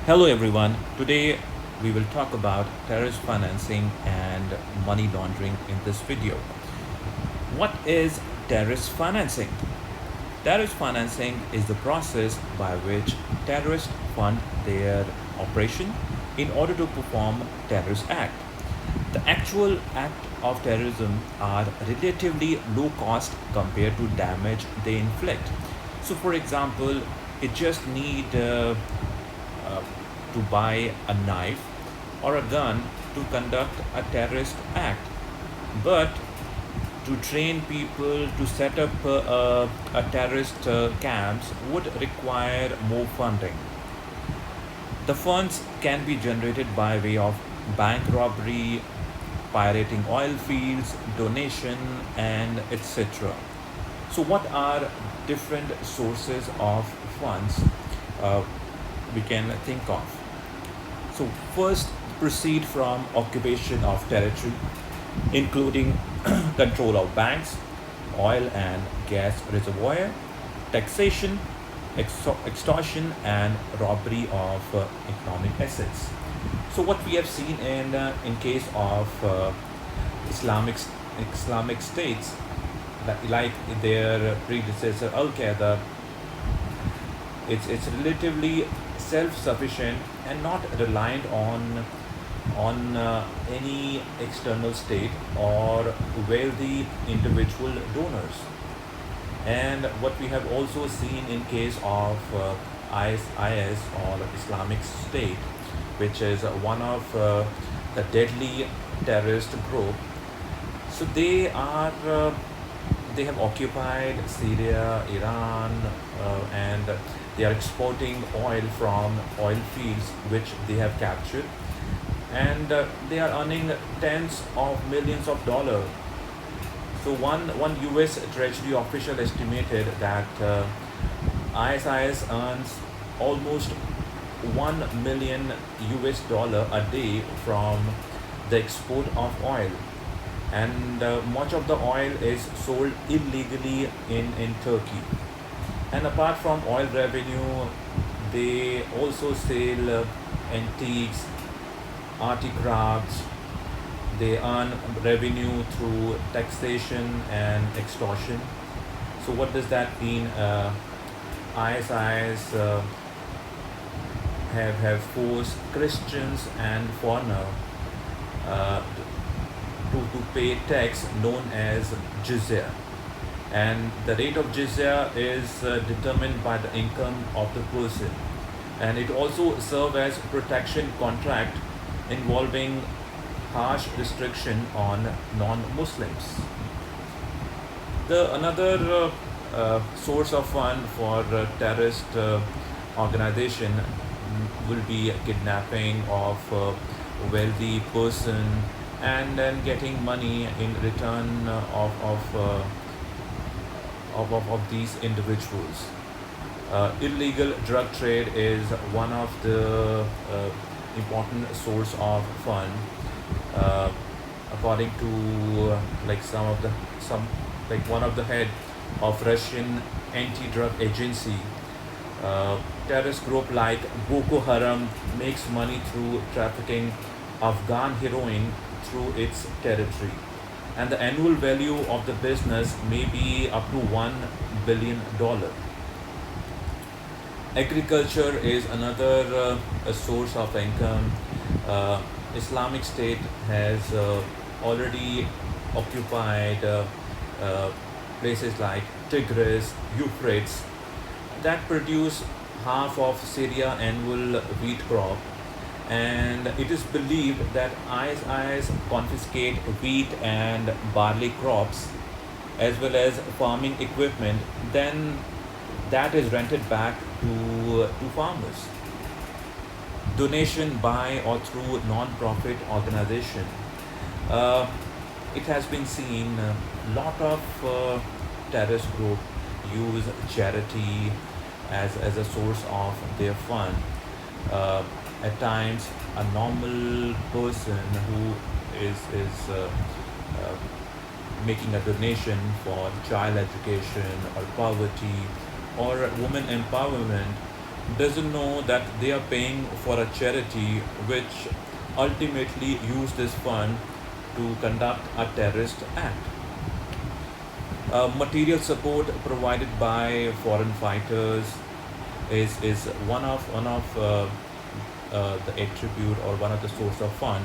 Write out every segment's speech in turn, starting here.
Hello everyone. Today we will talk about terrorist financing and money laundering in this video. What is terrorist financing? Terrorist financing is the process by which terrorists fund their operation in order to perform terrorist act. The actual act of terrorism are relatively low cost compared to damage they inflict. So for example, it just need uh, to buy a knife or a gun to conduct a terrorist act. But to train people to set up a terrorist camps would require more funding. The funds can be generated by way of bank robbery, pirating oil fields, donation, and etc. So, what are different sources of funds uh, we can think of? So, first, proceed from occupation of territory, including control of banks, oil and gas reservoir, taxation, extortion, and robbery of economic assets. So, what we have seen in case of Islamic states, like their predecessor Al Qaeda, it's relatively self-sufficient and not reliant on any external state or wealthy individual donors. And what we have also seen in case of ISIS or Islamic State, which is one of the deadly terrorist group. So they have occupied Syria, Iran, and they are exporting oil from oil fields which they have captured, and they are earning tens of millions of dollars. So one U.S. Treasury official estimated that ISIS earns almost 1 million US dollar a day from the export of oil, and much of the oil is sold illegally in Turkey. And apart from oil revenue, they also sell antiques, articrafts. They earn revenue through taxation and extortion. So what does that mean? ISIS have forced Christians and foreigners uh, to pay tax known as jizya. And the rate of jizya is determined by the income of the person. And it also serves as protection contract involving harsh restriction on non-Muslims. The another source of fund for terrorist organization will be kidnapping of wealthy person and then getting money in return of these individuals. Illegal drug trade is one of the important source of fund. Uh, According to like some like one of the head of Russian anti-drug agency, terrorist group like Boko Haram makes money through trafficking Afghan heroin through its territory, and the annual value of the business may be up to $1 billion. Agriculture is another a source of income. Islamic State has already occupied uh, places like Tigris, Euphrates, that produce half of Syria annual wheat crop, and it is believed that ISIS confiscate wheat and barley crops as well as farming equipment, then that is rented back to farmers. Donation by or through non-profit organization. Uh, it has been seen a lot of terrorist group use charity as a source of their fund. At times, a normal person who is making a donation for child education or poverty or women empowerment, doesn't know that they are paying for a charity which ultimately use this fund to conduct a terrorist act. Material support provided by foreign fighters is one of the attribute or one of the source of fund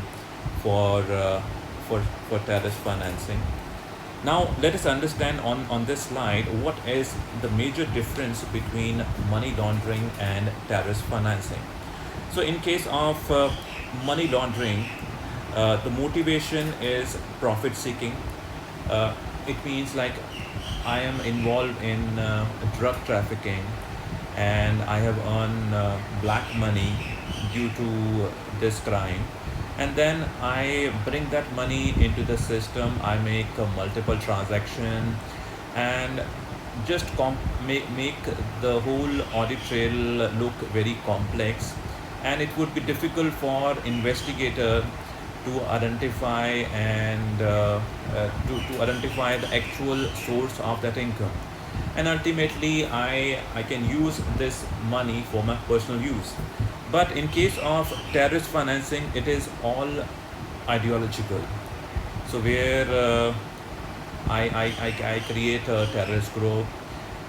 for uh, for terrorist financing. Now let us understand on this slide what is the major difference between money laundering and terrorist financing. So in case of money laundering, the motivation is profit seeking. Uh, it means like I am involved in drug trafficking and I have earned black money due to this crime. And then I bring that money into the system. I make a multiple transaction and just make the whole audit trail look very complex. And it would be difficult for investigator to identify and to identify the actual source of that income. And ultimately I can use this money for my personal use. But in case of terrorist financing, it is all ideological. So where I create a terrorist group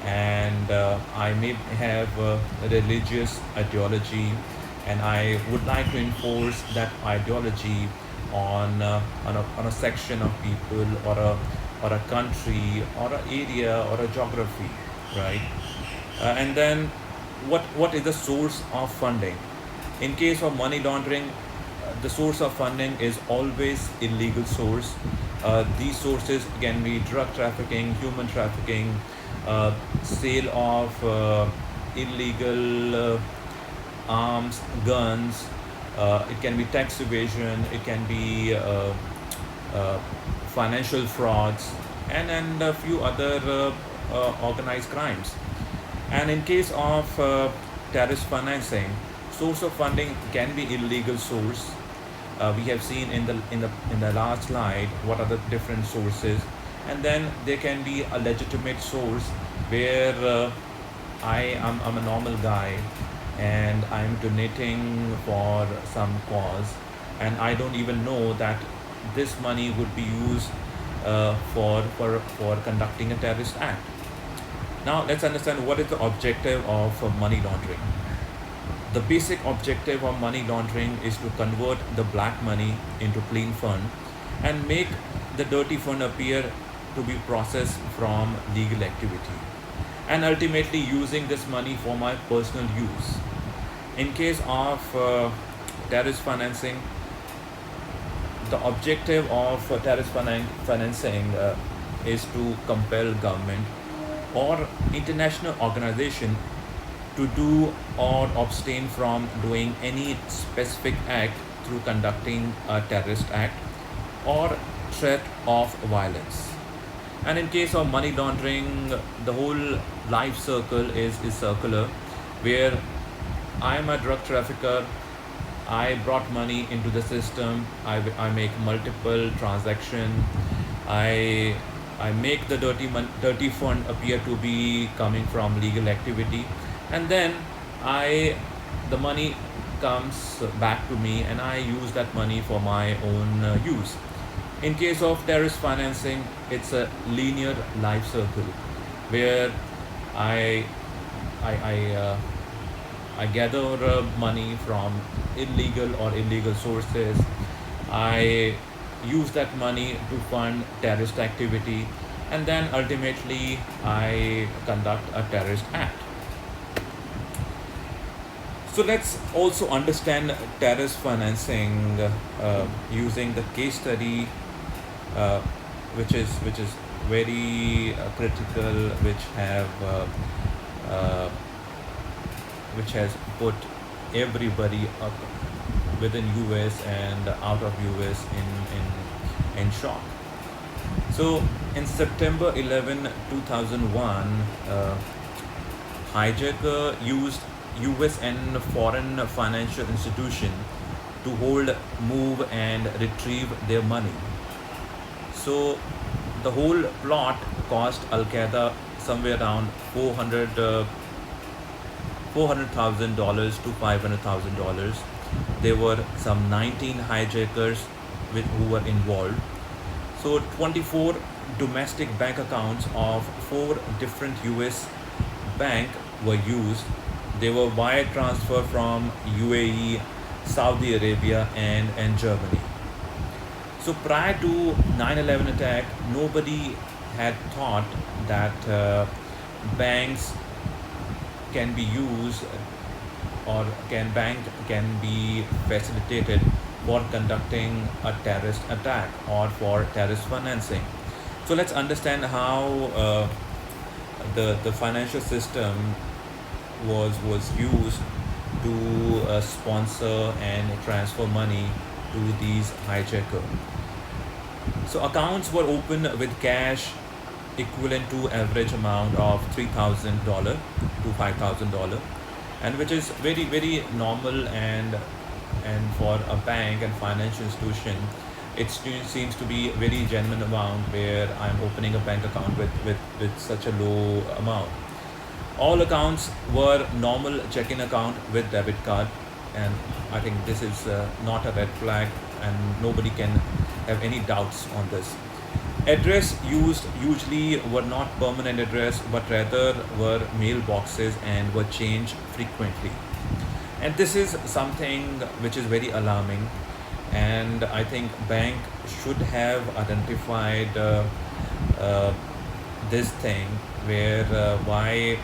and I may have a religious ideology and I would like to enforce that ideology on a section of people or a country or an area or a geography, right? And then what is the source of funding? In case of money laundering, the source of funding is always illegal source. These sources can be drug trafficking, human trafficking, sale of illegal arms, guns. It can be tax evasion. It can be uh, financial frauds, and a few other organized crimes. And in case of terrorist financing, source of funding can be illegal source. We have seen in the last slide what are the different sources, and then there can be a legitimate source where I'm a normal guy and I'm donating for some cause, and I don't even know that this money would be used for conducting a terrorist act. Now let's understand what is the objective of money laundering. The basic objective of money laundering is to convert the black money into clean fund and make the dirty fund appear to be processed from legal activity, and ultimately using this money for my personal use. In case of terrorist financing, the objective of financing is to compel government or international organization to do or abstain from doing any specific act through conducting a terrorist act or threat of violence. And in case of money laundering, the whole life circle is circular, where I am a drug trafficker. I brought money into the system. I make multiple transaction. I I make the dirty fund appear to be coming from legal activity, and then I the money comes back to me, and I use that money for my own use. In case of terrorist financing, it's a linear life circle where I I I, uh, I gather money from illegal sources. I use that money to fund terrorist activity, and then ultimately I conduct a terrorist act. So let's also understand terrorist financing using the case study, uh, which is very critical, uh, which has put everybody up within US and out of US in shock. So in September 11, 2001, hijacker used US and foreign financial institution to hold, move and retrieve their money. So the whole plot cost Al Qaeda somewhere around $400,000 to $500,000. There were some 19 hijackers who were involved. So 24 domestic bank accounts of four different US bank were used. They were wire transfer from UAE, Saudi Arabia, and Germany. So prior to 9/11 attack, nobody had thought that banks can be used, or can be facilitated for conducting a terrorist attack or for terrorist financing. So let's understand how the financial system was used to sponsor and transfer money to these hijackers. So accounts were opened with cash equivalent to average amount of $3,000 to $5,000, and which is very normal, and for a bank and financial institution, it still seems to be a very genuine amount where I'm opening a bank account with such a low amount. All accounts were normal checking account with debit card, and I think this is not a red flag, and nobody can have any doubts on this. Address used usually were not permanent address, but rather were mailboxes and were changed frequently. And this is something which is very alarming, and I think bank should have identified uh, this thing, where why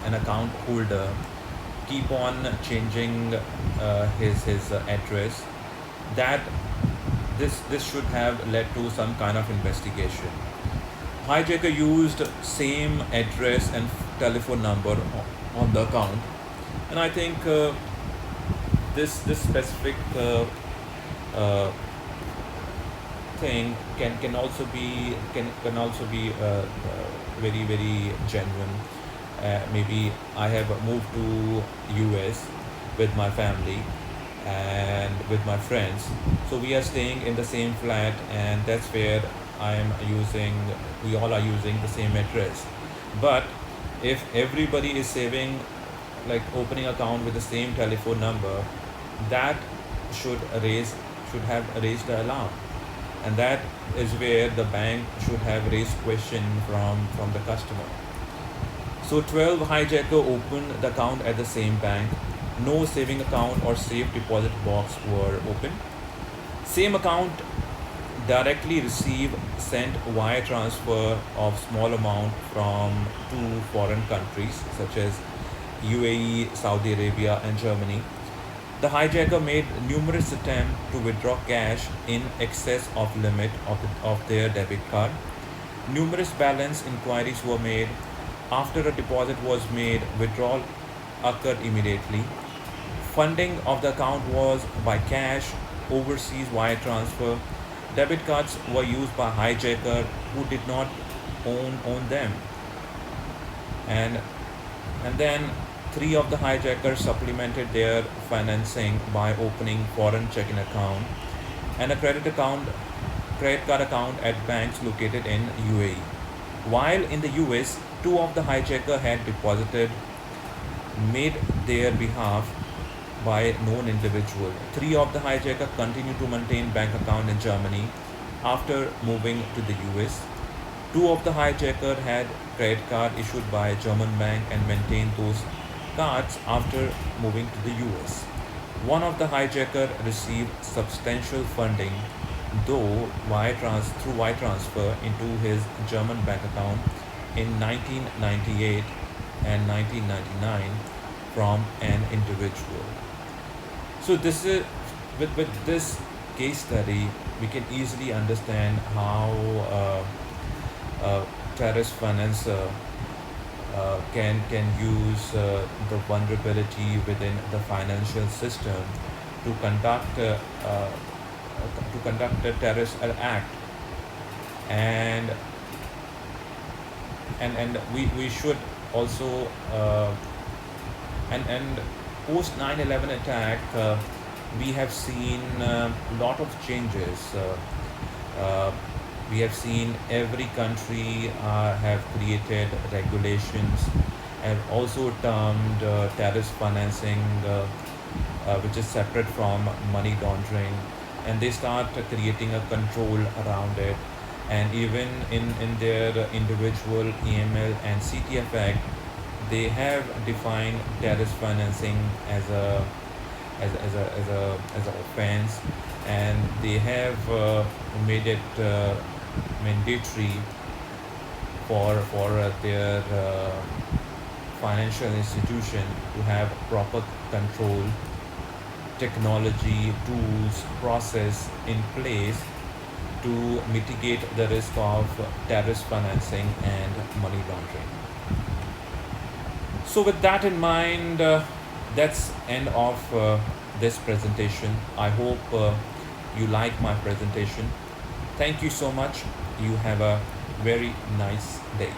an account holder keep on changing his address, that this should have led to some kind of investigation. Hijacker used same address and telephone number on the account, and I think this specific uh, thing can also be very genuine. Maybe I have moved to US with my family and with my friends, so we are staying in the same flat, and that's where I am using. We all are using the same address, but if everybody is saving, like opening account with the same telephone number, that should raise should have raised the alarm, and that is where the bank should have raised question from the customer. So 12 hijacker opened the account at the same bank. No saving account or safe deposit box were open. Same account directly receive sent wire transfer of small amount from two foreign countries such as UAE, Saudi Arabia, and Germany. The hijacker made numerous attempts to withdraw cash in excess of limit of their debit card. Numerous balance inquiries were made. After a deposit was made, withdrawal occurred immediately. Funding of the account was by cash, overseas wire transfer. Debit cards were used by hijacker who did not own them. And and then three of the hijackers supplemented their financing by opening foreign checking account and a credit card account at banks located in UAE. While in the US, two of the hijackers had deposited made their behalf by known individual. Three of the hijackers continue to maintain bank account in Germany after moving to the US. Two of the hijackers had credit card issued by a German bank and maintained those cards after moving to the US. One of the hijackers received substantial funding, though through wire transfer into his German bank account in 1998 and 1999 from an individual. So this is with this case study, we can easily understand how terrorist financer can use the vulnerability within the financial system to conduct a terrorist act, and we should also and post 9/11 attack, we have seen a lot of changes. We have seen every country have created regulations and also termed terrorist financing, which is separate from money laundering, and they start creating a control around it. And even in their individual EML and CTF Act, they have defined terrorist financing as a offense, and they have made it mandatory for their financial institution to have proper control, technology, tools, process in place to mitigate the risk of terrorist financing and money laundering. So with that in mind, that's end of this presentation. I hope you like my presentation. Thank you so much. You have a very nice day.